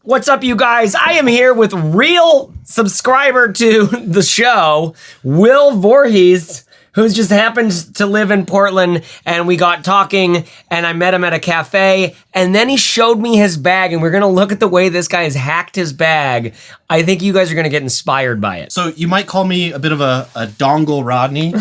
What's up, you guys? I am here with real subscriber to the show, Will Voorhees, who just happens to live in Portland, and we got talking, and I met him at a cafe, and then he showed me his bag, and we're gonna look at the way this guy has hacked his bag. I think you guys are gonna get inspired by it. So you might call me a bit of a dongle Rodney.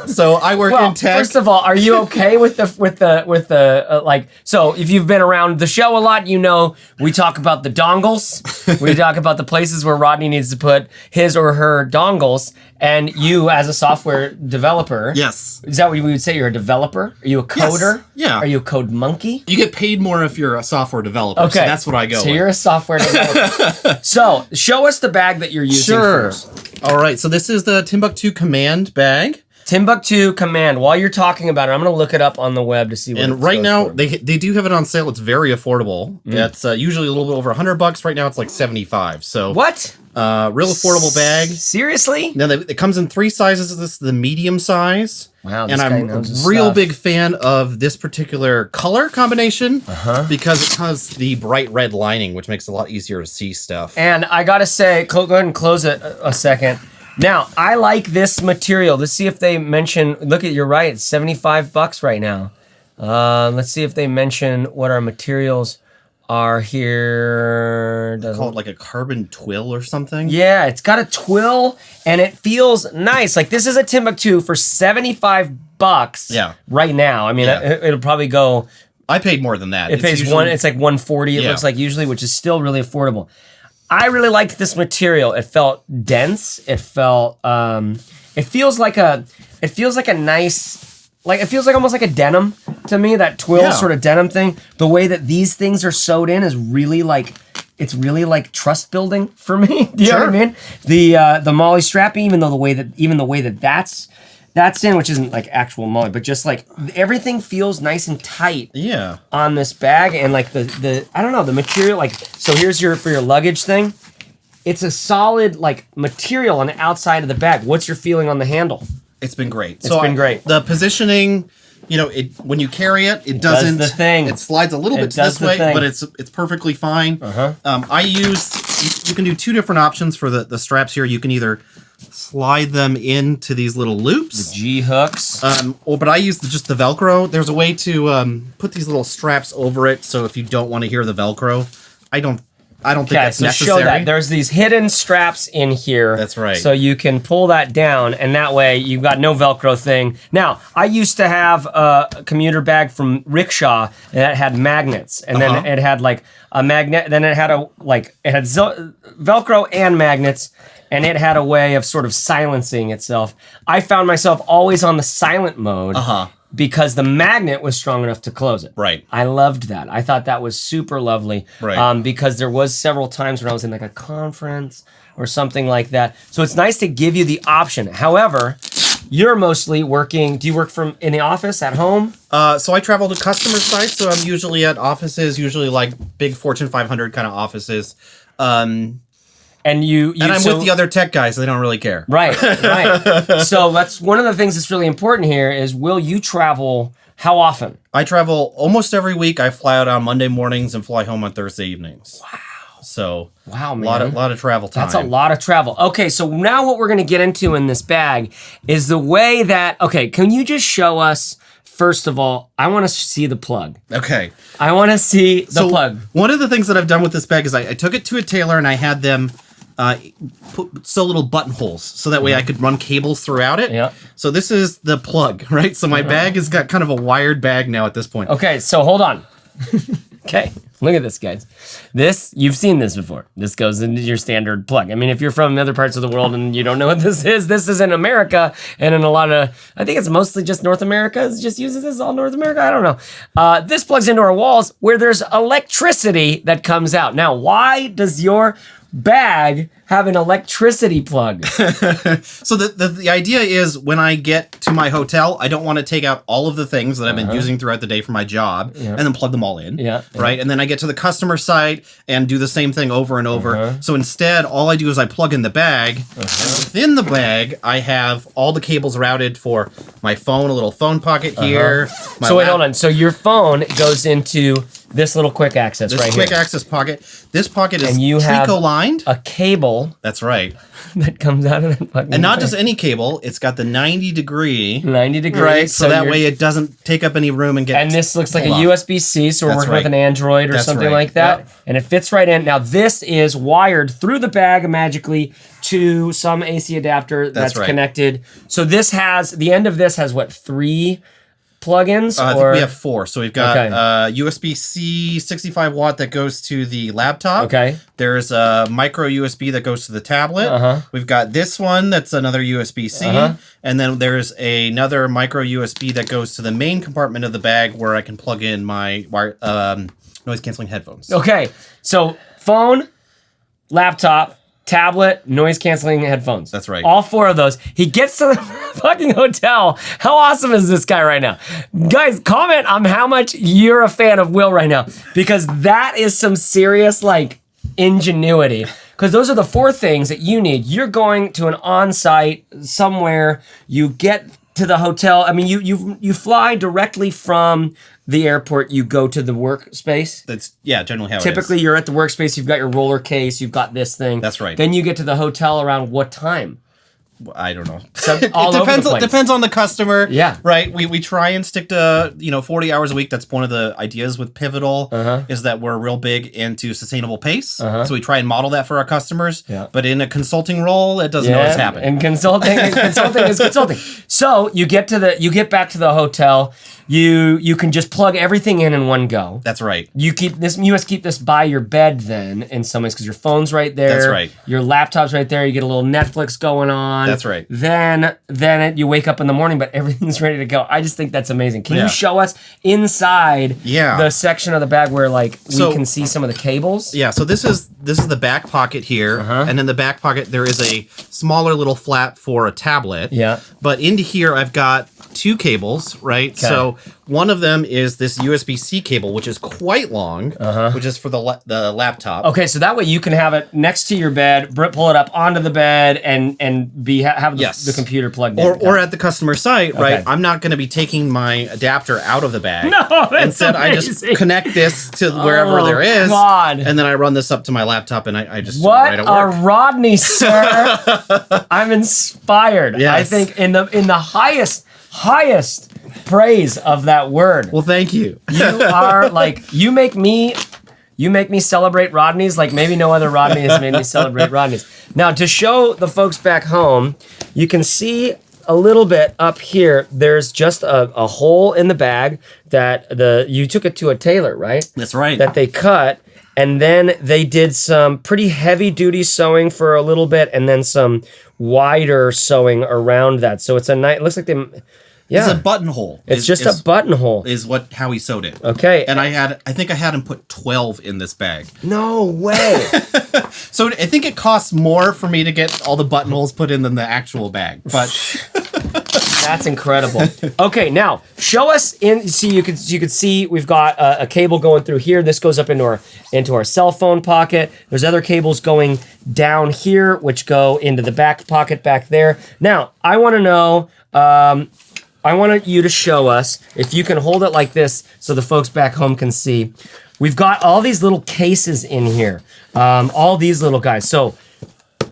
So I work in tech. First of all, are you okay with the like? So if you've been around the show a lot, you know we talk about the dongles. We talk about the places where Rodney needs to put his or her dongles. And you, as a software developer, yes, is that what we would say? You're a developer? Are you a coder? Yes. Yeah. Are you a code monkey? You get paid more if you're a software developer. Okay, so that's what I go. So with. you're a software developer. So show us the bag that you're using. Sure. First. All right. So this is the TIMBUK2 Command bag. TIMBUK2 Command. While you're talking about it, I'm going to look it up on the web to see what And right now, they do have it on sale. It's very affordable. It's usually a little bit over $100. Right now, it's like 75. So what? Real affordable bag. Seriously? Now, it comes in 3 sizes. This is the medium size. Wow, and I'm a real big fan of this particular color combination because it has the bright red lining, which makes it a lot easier to see stuff. And I got to say, go ahead and close it a second. Now, I like this material. Let's see if they mention, you're right, it's $75 right now. Let's see if they mention what our materials are here. They call it like a carbon twill or something. Yeah, it's got a twill and it feels nice. Like this is a TIMBUK2 for $75 right now. I mean, it'll probably go. I paid more than that. It pays usually, it's like $140 it looks like usually, which is still really affordable. I really liked this material. It felt dense. It felt, it feels like a nice, it feels like almost like a denim to me, that twill sort of denim thing. The way that these things are sewed in is really it's really like trust building for me. Do you know what I mean? The Molly strap, even the way that that's in, which isn't like actual Molly, but just like everything feels nice and tight on this bag. And like the I don't know, the material, like, so here's for your luggage thing. It's a solid like material on the outside of the bag. What's your feeling on the handle? It's been great. It's been great. The positioning, you know, when you carry it, it doesn't. Does the thing. It slides a little bit this way, but it's perfectly fine. You can do 2 different options for the straps here. You can either slide them into these little loops. The G-hooks. But I use just the Velcro. There's a way to put these little straps over it, so if you don't want to hear the Velcro, I don't think that's necessary. Show that. There's these hidden straps in here. That's right. So you can pull that down, and that way you've got no Velcro thing. Now, I used to have a commuter bag from Rickshaw that had magnets, and then it had like a magnet. Then it had Velcro and magnets, and it had a way of sort of silencing itself. I found myself always on the silent mode. Because the magnet was strong enough to close it. Right. I loved that. I thought that was super lovely. Right. Because there was several times when I was in like a conference or something like that. So it's nice to give you the option. However, you're mostly working, do you work in the office, at home? So I travel to customer sites, so I'm usually at offices, usually like big Fortune 500 kind of offices. And I'm with the other tech guys, so they don't really care. Right. So that's one of the things that's really important here is, will you travel how often? I travel almost every week. I fly out on Monday mornings and fly home on Thursday evenings. Wow. So wow, man. A lot of travel time. That's a lot of travel. Okay, so now what we're gonna get into in this bag is the way that, can you just show us, first of all, I wanna see the plug. Okay. I wanna see the plug. One of the things that I've done with this bag is I took it to a tailor and I had them sew little buttonholes so that way I could run cables throughout it. Yeah. So this is the plug, right? So my bag has got kind of a wired bag now at this point. Okay, so hold on. Okay, look at this, guys. You've seen this before. This goes into your standard plug. I mean, if you're from other parts of the world and you don't know what this is in America, and in a lot of, I think it's mostly just North America. It just uses this all North America. I don't know. This plugs into our walls where there's electricity that comes out. Now, why does your bag have an electricity plug? So the idea is, when I get to my hotel, I don't want to take out all of the things that I've been using throughout the day for my job and then plug them all in. Right. And then I get to the customer site and do the same thing over and over. So instead, all I do is I plug in the bag. And within the bag, I have all the cables routed for my phone, a little phone pocket here. So wait, hold on. So your phone goes into this little quick access this right quick here. access pocket. This pocket is And you have Tricot-lined. a cable. That's right. That comes out of that fucking And not thing. just any cable. It's got the 90 degree. 90 degrees. Right, so that way it doesn't take up any room and get. And this looks like a off. USB-C, so we're working with an Android or something like that. Yep. And it fits right in. Now this is wired through the bag magically to some AC adapter that's connected. So this has, the end of this has what, 3 plugins? I think we have 4. So we've got USB-C 65 watt that goes to the laptop. Okay. There's a micro USB that goes to the tablet. We've got this one that's another USB-C. And then there's another micro USB that goes to the main compartment of the bag where I can plug in my noise canceling headphones. Okay. So phone, laptop, tablet, noise canceling headphones. That's right. All 4 of those. He gets to the fucking hotel. How awesome is this guy right now? Guys, comment on how much you're a fan of Will right now, because that is some serious like ingenuity. Because those are the 4 things that you need. You're going to an on-site somewhere. You get to the hotel. I mean, you fly directly from the airport. You go to the workspace. That's generally how Typically, you're at the workspace. You've got your roller case. You've got this thing. That's right. Then you get to the hotel around what time? I don't know. All over the place. Depends on the customer. Yeah. Right. We try and stick to 40 hours a week. That's one of the ideas with Pivotal is that we're real big into sustainable pace. So we try and model that for our customers. Yeah. But in a consulting role, it doesn't always happen. And consulting is consulting. So you get back to the hotel. You can just plug everything in one go. That's right. You must keep this by your bed then in some ways because your phone's right there. That's right. Your laptop's right there. You get a little Netflix going on. That's right. Then you wake up in the morning, but everything's ready to go. I just think that's amazing. Can you show us inside the section of the bag where we can see some of the cables? Yeah. So this is the back pocket here, and in the back pocket there is a smaller little flap for a tablet. Yeah. But into here I've got 2 cables, right? Okay. So one of them is this USB-C cable, which is quite long, which is for the laptop. Okay, so that way you can have it next to your bed, pull it up onto the bed, and have the computer plugged in. Or at the customer site, right? I'm not going to be taking my adapter out of the bag. No, that's Instead, amazing. I just connect this to wherever there is, God. and then I run this up to my laptop, and I just what right at work. a Rodney, sir! I'm inspired. Yes. I think in the highest praise of that word. Well, thank you. You are you make me celebrate Rodneys like maybe no other Rodney has made me celebrate Rodneys. Now, to show the folks back home, you can see a little bit up here. There's just a hole in the bag that you took it to a tailor, right? That's right. That they cut. And then they did some pretty heavy duty sewing for a little bit and then some wider sewing around that. So it's it looks like they... Yeah. It's a buttonhole. It's just a buttonhole. Is how he sewed it. Okay. And I think I had him put 12 in this bag. No way. So I think it costs more for me to get all the buttonholes put in than the actual bag. But that's incredible. Okay, now show us in. See, you could see we've got a cable going through here. This goes up into our cell phone pocket. There's other cables going down here, which go into the back pocket back there. Now I want to know. I want you to show us, if you can hold it like this so the folks back home can see. We've got all these little cases in here. All these little guys. So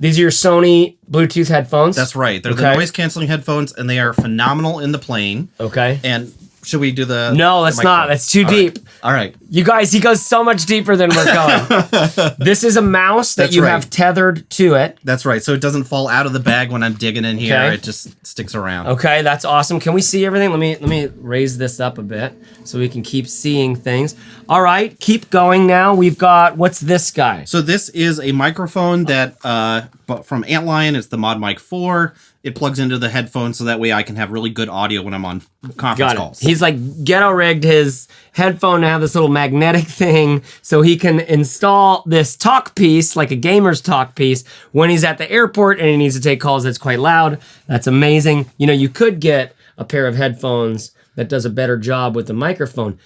these are your Sony Bluetooth headphones? That's right. They're the noise canceling headphones, and they are phenomenal in the plane. Okay. And should we do the... No, let's not. That's too deep. All right. You guys, he goes so much deeper than we're going. This is a mouse that you have tethered to it. That's right. So it doesn't fall out of the bag when I'm digging in here. Okay. It just sticks around. Okay, that's awesome. Can we see everything? Let me raise this up a bit so we can keep seeing things. All right, keep going now. We've got, what's this guy? So this is a microphone that from Antlion. It's the Mod Mic 4. It plugs into the headphones so that way I can have really good audio when I'm on conference calls. He's ghetto rigged his headphone to have this little magnetic thing so he can install this talk piece, like a gamer's talk piece, when he's at the airport and he needs to take calls that's quite loud. That's amazing. You know, you could get a pair of headphones that does a better job with the microphone.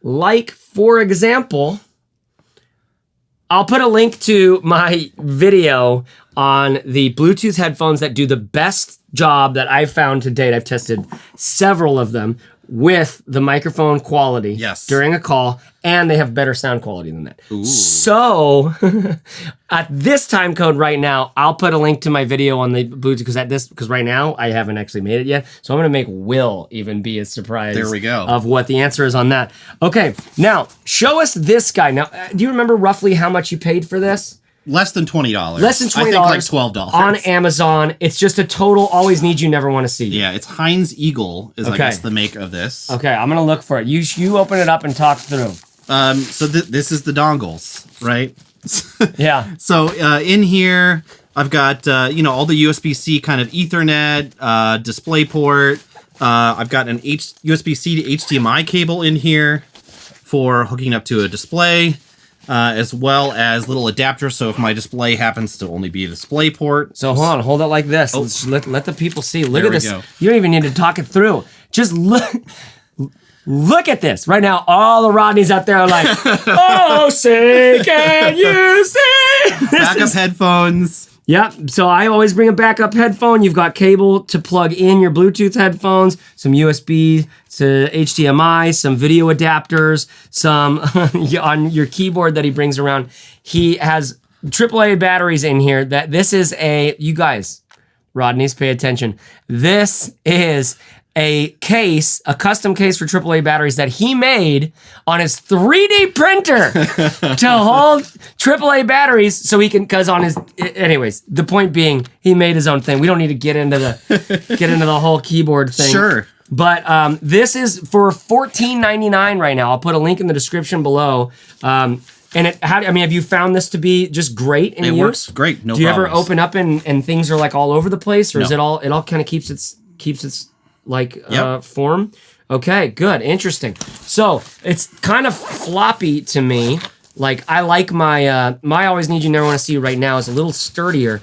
Like, for example, I'll put a link to my video on the Bluetooth headphones that do the best job that I've found to date. I've tested several of them. with the microphone quality during a call, and they have better sound quality than that. Ooh. So at this time code right now, I'll put a link to my video on the Bluetooth because right now I haven't actually made it yet. So I'm gonna make Will even be as surprised of what the answer is on that. Okay, now show us this guy. Now, do you remember roughly how much you paid for this? Less than $20. Less than $20. I think like $12. On Amazon. It's just a total always need you, never want to see you. Yeah, it's Hynes Eagle is I guess the make of this. Okay, I'm gonna look for it. You open it up and talk through. So this is the dongles, right? Yeah. So in here, I've got all the USB-C kind of Ethernet, DisplayPort. I've got an USB-C to HDMI cable in here for hooking up to a display. As well as little adapters, so if my display happens to only be a display port. So hold it like this. Oh. Let the people see. Look at this. Go. You don't even need to talk it through. Just look at this. Right now, all the Rodneys out there are like, oh, say, can you see? Backup headphones. Yep, so I always bring a backup headphone. You've got cable to plug in your Bluetooth headphones, some USB to HDMI, some video adapters, some on your keyboard that he brings around. He has AAA batteries in here. You guys, Rodneys, pay attention. This is a custom case for AAA batteries that he made on his 3D printer to hold AAA batteries so he can, anyways, the point being, he made his own thing. We don't need to get into the whole keyboard thing. Sure. But this is for $14.99 right now. I'll put a link in the description below. And have you found this to be just great in use? It works great, no Do you problems. ever open up and things are like all over the place, or is it all kind of keeps its form? Okay, good, interesting. So it's kind of floppy to me. Like I like my always need you, never want to see you right now is a little sturdier.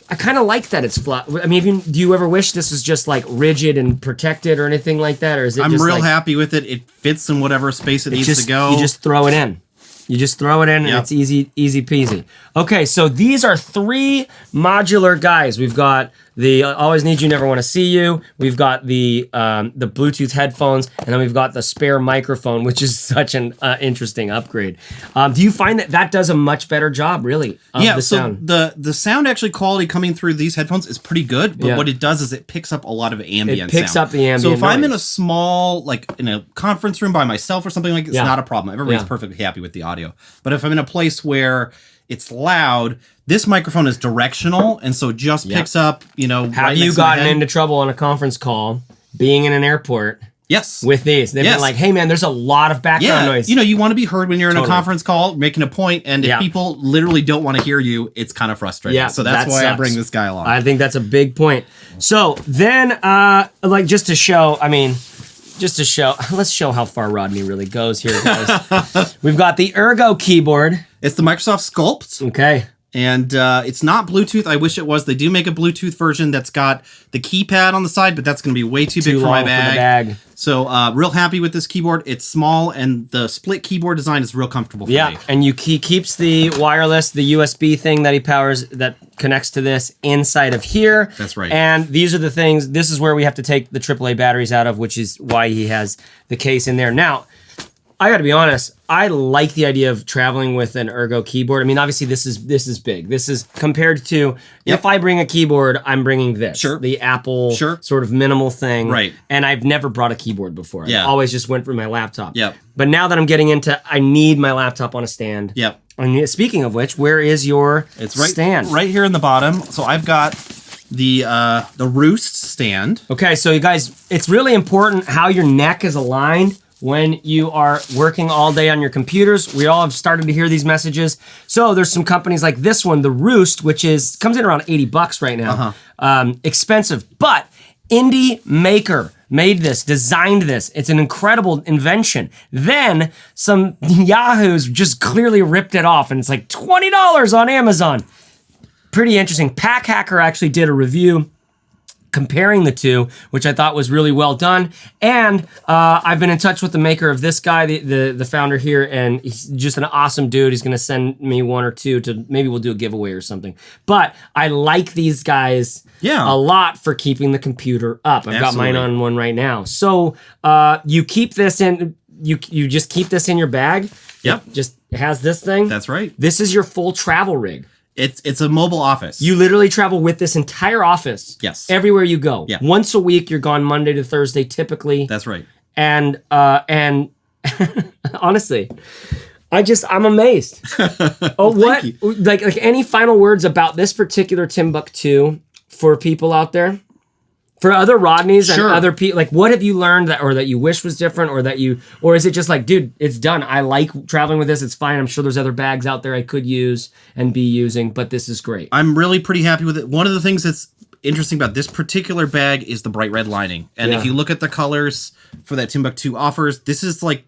I kind of like that it's flat. I mean, do you ever wish this was just like rigid and protected or anything like that, or is it? I'm real happy with it. It fits in whatever space it needs to go. You just throw it in. And it's easy peasy. Okay, so these are 3 modular guys. We've got the always need you, never want to see you. We've got the Bluetooth headphones, and then we've got the spare microphone, which is such an interesting upgrade. Do you find that does a much better job, really, of the sound? The sound actually quality coming through these headphones is pretty good, but what it does is it picks up a lot of ambient sound. Up the ambient So if noise. I'm in a small, like in a conference room by myself or something like that, it's not a problem. Everybody's perfectly happy with the audio. But if I'm in a place where it's loud, this microphone is directional, and so just picks up, Have you gotten into trouble on a conference call, being in an airport? Yes. With these. They've been like, hey man, there's a lot of background noise. You want to be heard when you're in a conference call, making a point, and if people literally don't want to hear you, it's kind of frustrating. Yeah, so that's why I bring this guy along. I think that's a big point. So then, let's show how far Rodney really goes here, guys. We've got the Ergo keyboard. It's the Microsoft Sculpt. Okay. And it's not Bluetooth. I wish it was. They do make a Bluetooth version that's got the keypad on the side, but that's going to be way too big for my bag. So real happy with this keyboard. It's small, and the split keyboard design is real comfortable for me. Yeah, and he keeps the wireless, the USB thing that he powers that connects to this inside of here. That's right. And these are the things, this is where we have to take the AAA batteries out of, which is why he has the case in there. Now, I got to be honest, I like the idea of traveling with an Ergo keyboard. I mean, obviously this is big. This is compared to if I bring a keyboard, I'm bringing this. Sure. The Apple sort of minimal thing. Right. And I've never brought a keyboard before. Yeah. I always just went for my laptop. Yep. But now that I'm getting into, I need my laptop on a stand. Yep. And speaking of which, where is your stand? Right here in the bottom. So I've got the Roost stand. Okay, so you guys, it's really important how your neck is aligned when you are working all day on your computers. We all have started to hear these messages. So there's some companies like this one, the Roost, which comes in around $80 right now. Expensive, but indie maker made this, designed this. It's an incredible invention. Then some yahoos just clearly ripped it off, and it's like $20 on Amazon. Pretty interesting. Pack Hacker actually did a review comparing the two, which I thought was really well done. And I've been in touch with the maker of this guy, the founder here, and he's just an awesome dude. He's going to send me one or two to, maybe we'll do a giveaway or something. But I like these guys a lot for keeping the computer up. I've got mine on one right now. So you keep this in, you just keep this in your bag. Yep. It just has this thing. That's right. This is your full travel rig. It's a mobile office. You literally travel with this entire office. Yes. Everywhere you go. Yeah. Once a week, you're gone Monday to Thursday, typically. That's right. And honestly, I'm amazed. What? Thank you. Like any final words about this particular TIMBUK2 for people out there? For other Rodneys and other people, like what have you learned that you wish was different, or is it just like, dude, it's done. I like traveling with this. It's fine. I'm sure there's other bags out there I could use and be using, but this is great. I'm really pretty happy with it. One of the things that's interesting about this particular bag is the bright red lining. And if you look at the colors for that TIMBUK2 offers, this is like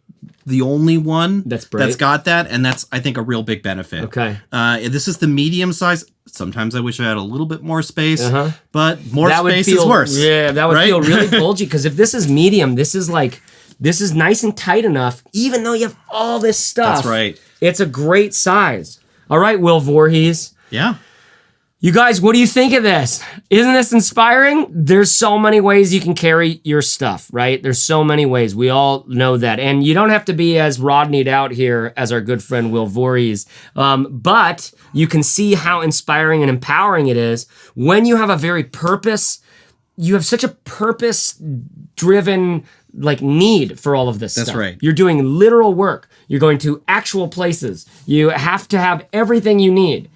the only one that's got that, and that's, I think, a real big benefit. Okay. This is the medium size. Sometimes I wish I had a little bit more space, but more space is worse. Yeah, that would feel really bulgy, because if this is medium, this is nice and tight enough, even though you have all this stuff. That's right. It's a great size. All right, Will Voorhees. Yeah. You guys, what do you think of this? Isn't this inspiring? There's so many ways you can carry your stuff, right? There's so many ways. We all know that. And you don't have to be as Rodneyed out here as our good friend Will Voorhees. But you can see how inspiring and empowering it is when you have you have such a purpose-driven need for all of this stuff. That's right. You're doing literal work. You're going to actual places. You have to have everything you need,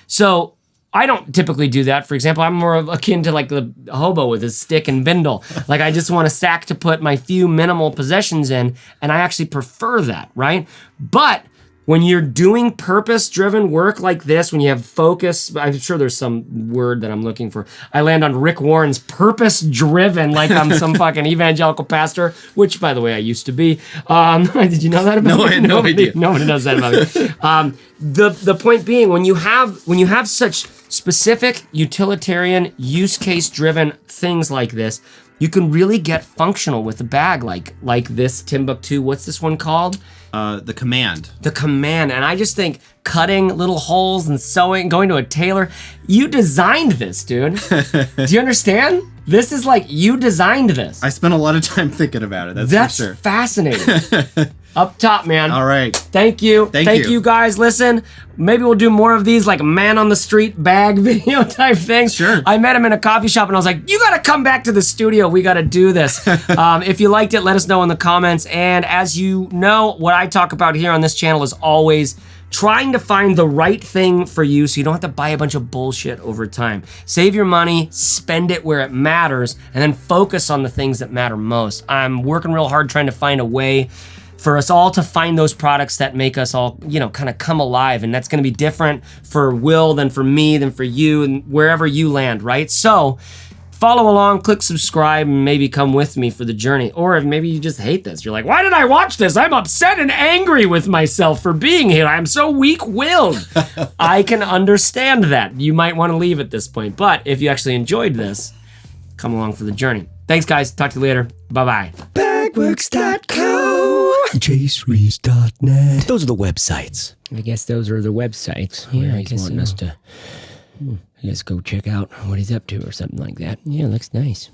So I don't typically do that. For example, I'm more akin to the hobo with his stick and bindle. I just want a sack to put my few minimal possessions in, and I actually prefer that, right? But when you're doing purpose-driven work like this, when you have focus, I'm sure there's some word that I'm looking for. I land on Rick Warren's purpose-driven, like I'm some fucking evangelical pastor, which, by the way, I used to be. Did you know that about me? I had no idea. Nobody knows that about me. The point being, when you have such specific utilitarian, use case-driven things like this, you can really get functional with a bag like this TIMBUK2. What's this one called? The Command. The Command. And I just think cutting little holes and sewing, going to a tailor. You designed this, dude. Do you understand? This is you designed this. I spent a lot of time thinking about it. That's for sure. Fascinating. Up top, man. All right. Thank you. Thank you, guys. Listen, maybe we'll do more of these man on the street bag video type things. Sure. I met him in a coffee shop and I was like, you got to come back to the studio. We got to do this. If you liked it, let us know in the comments. And as you know, what I talk about here on this channel is always trying to find the right thing for you so you don't have to buy a bunch of bullshit over time. Save your money, spend it where it matters, and then focus on the things that matter most. I'm working real hard trying to find a way for us all to find those products that make us all, kind of come alive. And that's going to be different for Will than for me, than for you, and wherever you land, right? So follow along, click subscribe, and maybe come with me for the journey. Or if maybe you just hate this. You're like, why did I watch this? I'm upset and angry with myself for being here. I'm so weak-willed. I can understand that. You might want to leave at this point. But if you actually enjoyed this, come along for the journey. Thanks, guys. Talk to you later. Bye-bye. Bagworks.co JaceReeves.net. Those are the websites. I guess those are the websites. Yeah, I guess wanting us to, I guess, go check out what he's up to or something like that. Yeah, looks nice.